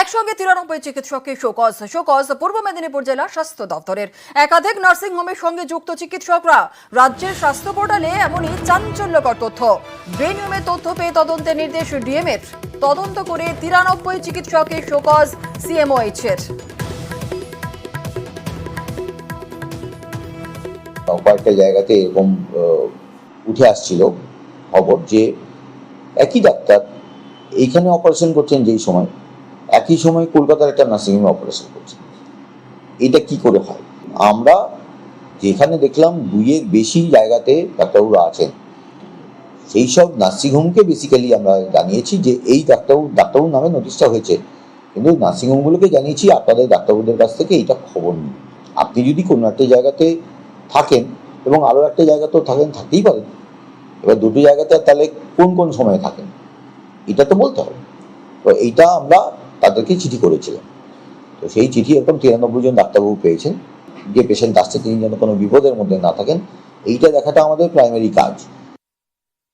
একসঙ্গে 93 চিকিৎসককে শোকজ পূর্ব মেদিনীপুর জেলা স্বাস্থ্য দপ্তরের একাধিক নার্সিং হোমের সঙ্গে যুক্ত চিকিৎসকরা। রাজ্যের স্বাস্থ্য পোর্টালে এমনই চাঞ্চল্যকর তথ্য। বেনিয়মে তথ্য পেয়ে তদন্তের নির্দেশ ডিএম এর। তদন্ত করে 93 চিকিৎসককে শোকজ সিএমওএইচ এর। কয়েকটা জায়গাতে এরকম উঠে আসছিল খবর যে একই ডাক্তার এইখানে অপারেশন করছেন, যেই সময় একই সময় কলকাতার একটা নার্সিংহোমে অপারেশন করছেন। এটা কি করে হয়? আমরা যেখানে দেখলাম 2-এর বেশি জায়গাতে ডাক্তারবাবুরা আছেন, সেই সব নার্সিংহোমকে বেসিক্যালি আমরা জানিয়েছি যে এই ডাক্তারবাবুর নামে নোটিশটা হয়েছে, কিন্তু নার্সিংহোমগুলোকে জানিয়েছি আপনাদের ডাক্তারবাবুদের কাছ থেকে এইটা খবর নিন। আপনি যদি কোনো একটা জায়গাতে থাকেন এবং আরও একটা জায়গাতেও থাকতেই পারেন, এবার দুটো জায়গাতে তাহলে কোন কোন সময়ে থাকেন এটা তো বলতে হবে। তো এইটা আমরা তাদেরকে চিঠি করেছিলাম। তো সেই চিঠি এরকম 93 জন ডাক্তারবাবু পেয়েছেন। যে পেশেন্ট আসছে তিনি যেন কোনো বিপদের মধ্যে না থাকেন, এইটা দেখাটা আমাদের প্রাইমারি কাজ।